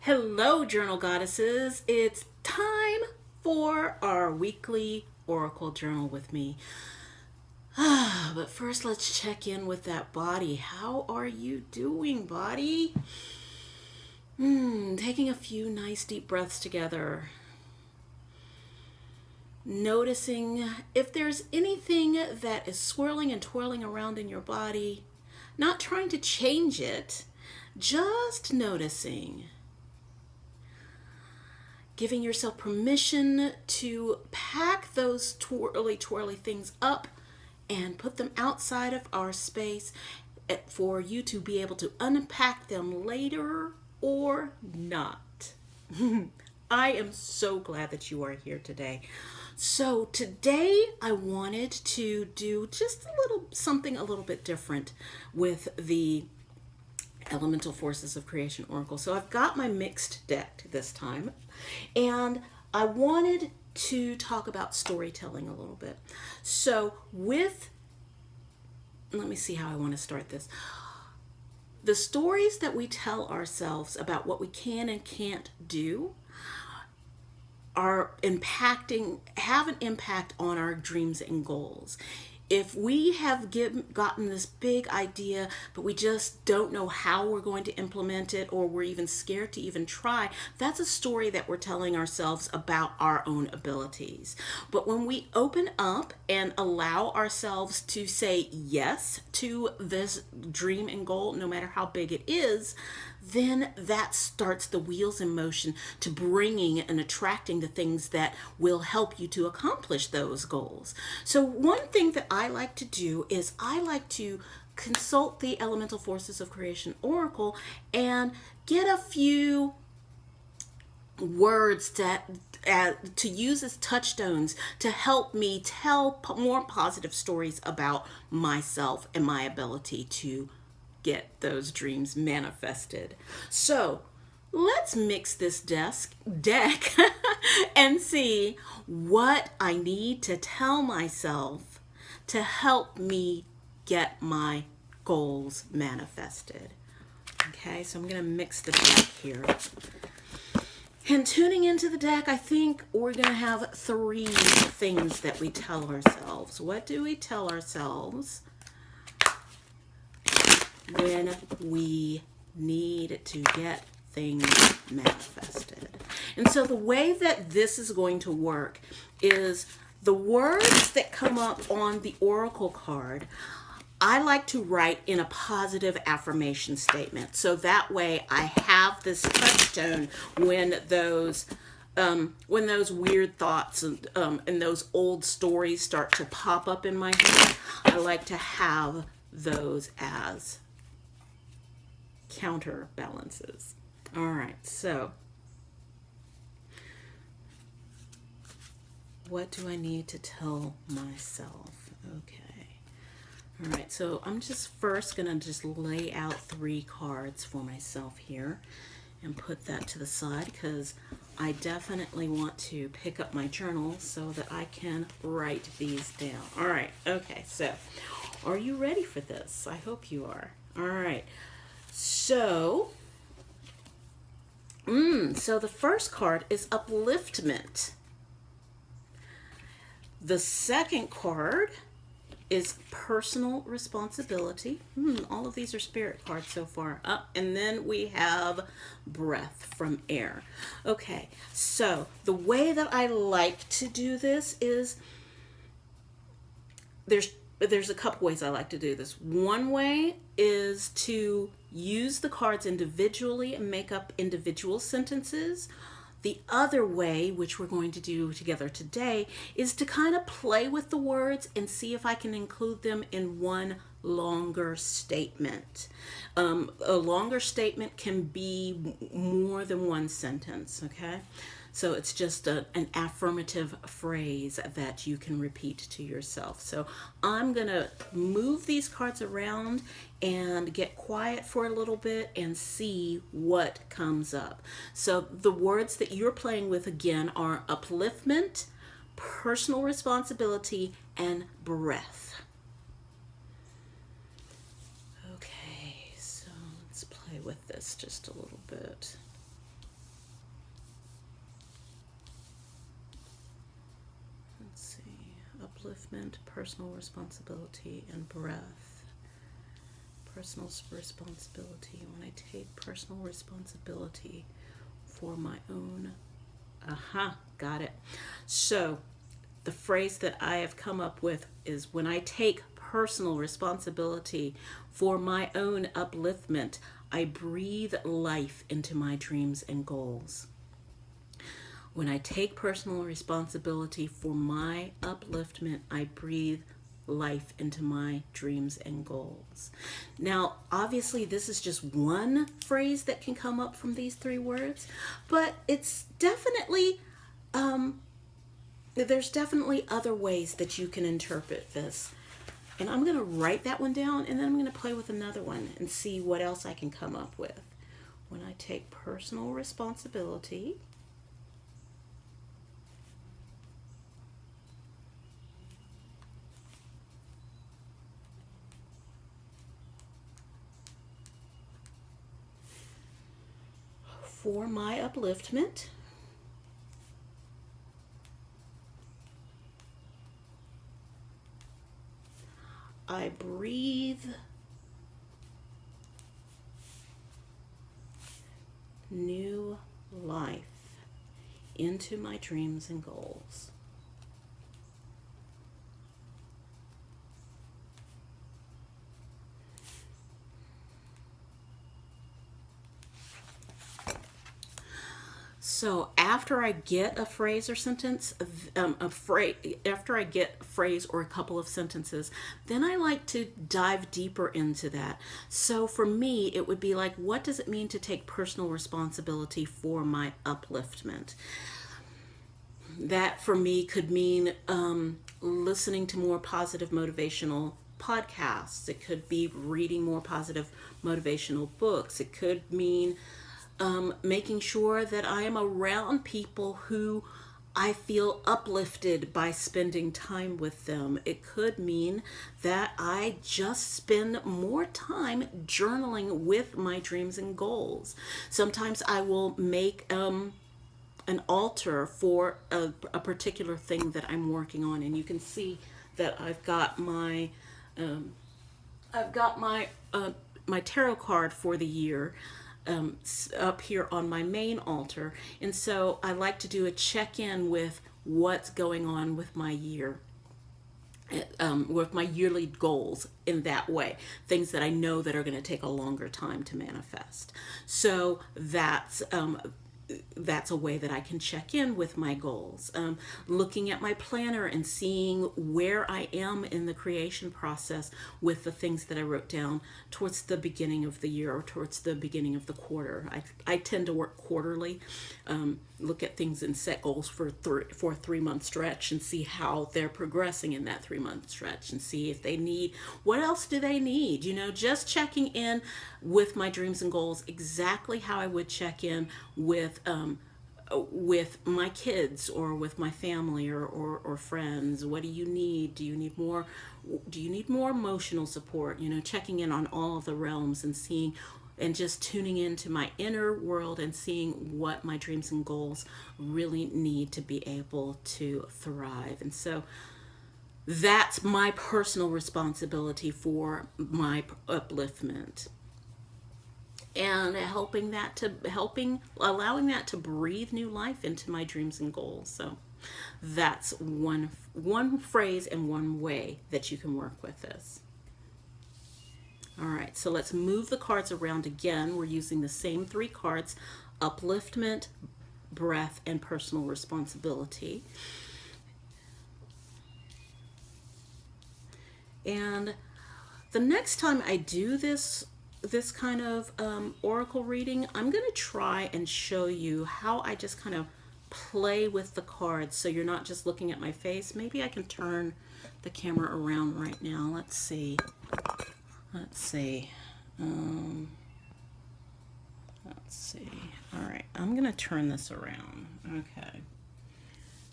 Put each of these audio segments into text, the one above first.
Hello, Journal Goddesses. It's time for our weekly Oracle Journal with me. But first, let's check in with that body. How are you doing, body? Taking a few nice deep breaths together. Noticing if there's anything that is swirling and twirling around in your body. Not trying to change it, just noticing. Giving yourself permission to pack those twirly things up and put them outside of our space for you to be able to unpack them later or not. I am so glad that you are here today. So today I wanted to do just something a little bit different with the Elemental Forces of Creation Oracle. So I've got my mixed deck this time, and I wanted to talk about storytelling a little bit. So let me see how I want to start this. The stories that we tell ourselves about what we can and can't do have an impact on our dreams and goals. If we have gotten this big idea, but we just don't know how we're going to implement it, or we're even scared to even try, that's a story that we're telling ourselves about our own abilities. But when we open up and allow ourselves to say yes to this dream and goal, no matter how big it is, then that starts the wheels in motion to bringing and attracting the things that will help you to accomplish those goals. So one thing that I like to do is I like to consult the Elemental Forces of Creation Oracle and get a few words to use as touchstones to help me tell more positive stories about myself and my ability to get those dreams manifested. So let's mix this deck and see what I need to tell myself to help me get my goals manifested. Okay, so I'm going to mix the deck here. And tuning into the deck, I think we're going to have 3 things that we tell ourselves. What do we tell ourselves when we need to get things manifested? And so the way that this is going to work is the words that come up on the oracle card, I like to write in a positive affirmation statement. So that way I have this touchstone when those weird thoughts and those old stories start to pop up in my head. I like to have those as counterbalances. All right, so what do I need to tell myself? Okay. All right, so I'm just first going to just lay out 3 cards for myself here and put that to the side because I definitely want to pick up my journal so that I can write these down. All right, okay, so are you ready for this? I hope you are. All right. So the first card is upliftment. The second card is personal responsibility. All of these are spirit cards so far. And then we have breath from air. Okay, so the way that I like to do this is there's a couple ways I like to do this. One way is to use the cards individually and make up individual sentences. The other way, which we're going to do together today, is to kind of play with the words and see if I can include them in one longer statement. A longer statement can be more than one sentence, okay? So it's just an affirmative phrase that you can repeat to yourself. So I'm going to move these cards around and get quiet for a little bit and see what comes up. So the words that you're playing with again are upliftment, personal responsibility, and breath. Okay, so let's play with this just a little bit. upliftment, personal responsibility, and breath. Personal responsibility. When I take personal responsibility for my own. Got it. So the phrase that I have come up with is, when I take personal responsibility for my own upliftment, I breathe life into my dreams and goals. When I take personal responsibility for my upliftment, I breathe life into my dreams and goals. Now, obviously, this is just one phrase that can come up from these three words, but it's definitely, there's definitely other ways that you can interpret this. And I'm going to write that one down, and then I'm going to play with another one and see what else I can come up with. When I take personal responsibility for my upliftment, I breathe new life into my dreams and goals. So after I get a phrase or sentence, after I get a phrase or a couple of sentences, then I like to dive deeper into that. So for me, it would be like, what does it mean to take personal responsibility for my upliftment? That for me could mean listening to more positive motivational podcasts. It could be reading more positive motivational books. It could mean making sure that I am around people who I feel uplifted by spending time with them. It could mean that I just spend more time journaling with my dreams and goals. Sometimes I will make an altar for a particular thing that I'm working on, and you can see that I've got my my tarot card for the year up here on my main altar. And so I like to do a check-in with what's going on with my year, with my yearly goals in that way, things that I know that are going to take a longer time to manifest. So that's a way that I can check in with my goals. Looking at my planner and seeing where I am in the creation process with the things that I wrote down towards the beginning of the year or towards the beginning of the quarter. I tend to work quarterly, look at things and set goals for a 3-month stretch and see how they're progressing in that 3-month stretch and see if they need, what else do they need? Just checking in with my dreams and goals exactly how I would check in with my kids or with my family or friends. What do you need? Do you need more emotional support? Checking in on all of the realms and seeing and just tuning into my inner world and seeing what my dreams and goals really need to be able to thrive. And so that's my personal responsibility for my upliftment. And allowing that to breathe new life into my dreams and goals. So that's one phrase and one way that you can work with this. All right, so let's move the cards around again. We're using the same 3 cards: upliftment, breath, and personal responsibility. And the next time I do this kind of oracle reading, I'm going to try and show you how I just kind of play with the cards so you're not just looking at my face. Maybe I can turn the camera around right now. Let's see. All right, I'm going to turn this around. Okay.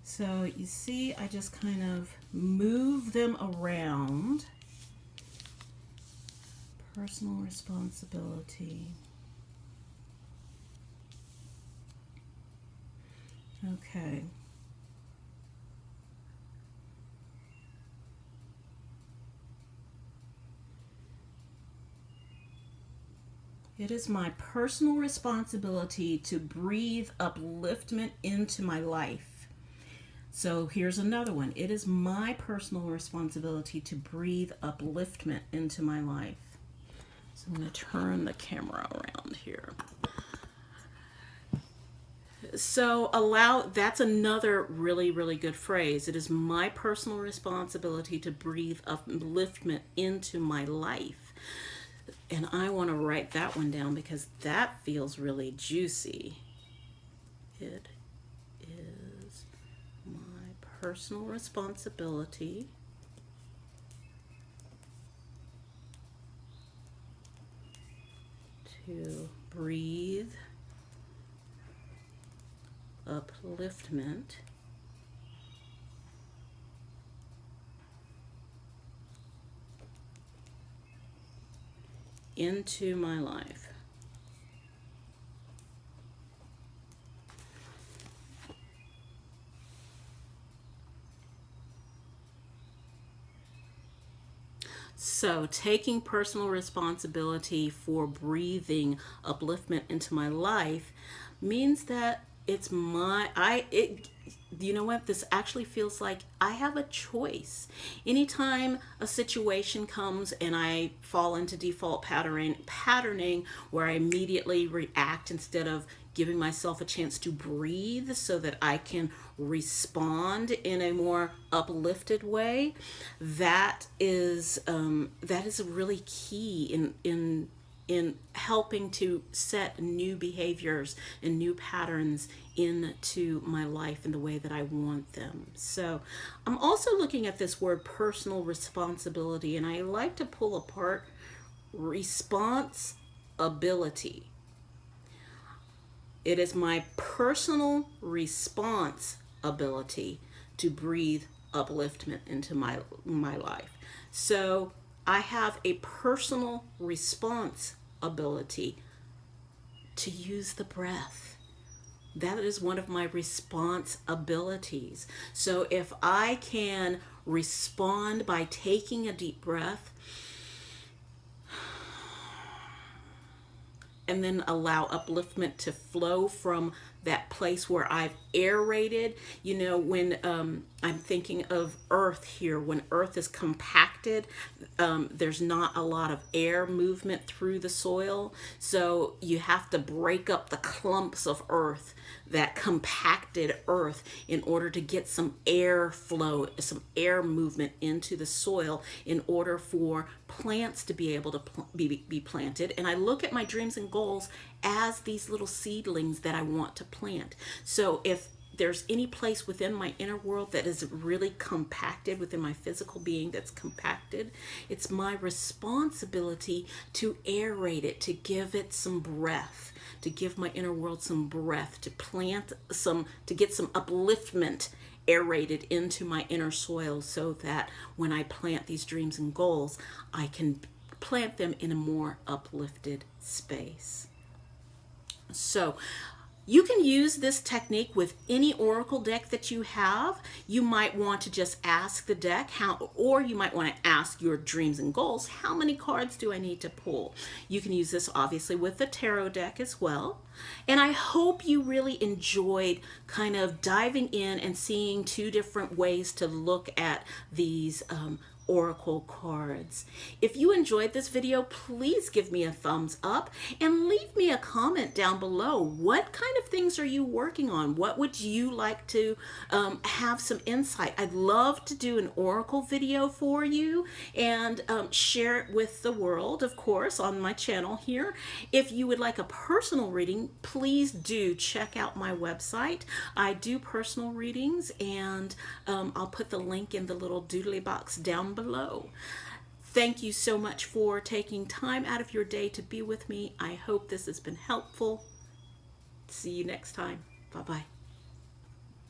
So you see, I just kind of move them around. Personal responsibility. Okay. It is my personal responsibility to breathe upliftment into my life. So here's another one. It is my personal responsibility to breathe upliftment into my life. So I'm going to turn the camera around here. So that's another really, really good phrase. It is my personal responsibility to breathe upliftment into my life. And I want to write that one down because that feels really juicy. It is my personal responsibility to breathe upliftment into my life. So taking personal responsibility for breathing upliftment into my life means that it's you know what, this actually feels like I have a choice. Anytime a situation comes and I fall into default patterning where I immediately react instead of giving myself a chance to breathe so that I can respond in a more uplifted way, that is really key in helping to set new behaviors and new patterns into my life in the way that I want them. So I'm also looking at this word personal responsibility, and I like to pull apart responsibility. It is my personal responsibility to breathe upliftment into my life. So I have a personal responsibility to use the breath. That is one of my responsibilities. So if I can respond by taking a deep breath and then allow upliftment to flow from that place where I've aerated. You know, when I'm thinking of earth here, when earth is compacted, there's not a lot of air movement through the soil. So you have to break up the clumps of earth, that compacted earth, in order to get some air flow, some air movement into the soil in order for plants to be able to be planted. And I look at my dreams and goals as these little seedlings that I want to plant. So if there's any place within my inner world that is really compacted, within my physical being that's compacted, it's my responsibility to aerate it, to give it some breath, to give my inner world some breath, to plant some, to get some upliftment aerated into my inner soil, so that when I plant these dreams and goals, I can plant them in a more uplifted space. So you can use this technique with any oracle deck that you have. You might want to just ask the deck or you might want to ask your dreams and goals, how many cards do I need to pull? You can use this obviously with the tarot deck as well. And I hope you really enjoyed kind of diving in and seeing two different ways to look at these oracle cards. If you enjoyed this video, please give me a thumbs up and leave me a comment down below. What kind of things are you working on? What would you like to have some insight? I'd love to do an oracle video for you and share it with the world, of course, on my channel here. If you would like a personal reading, please do check out my website. I do personal readings, and I'll put the link in the little doodly box down below. Thank you so much for taking time out of your day to be with me. I hope this has been helpful. See you next time. Bye-bye.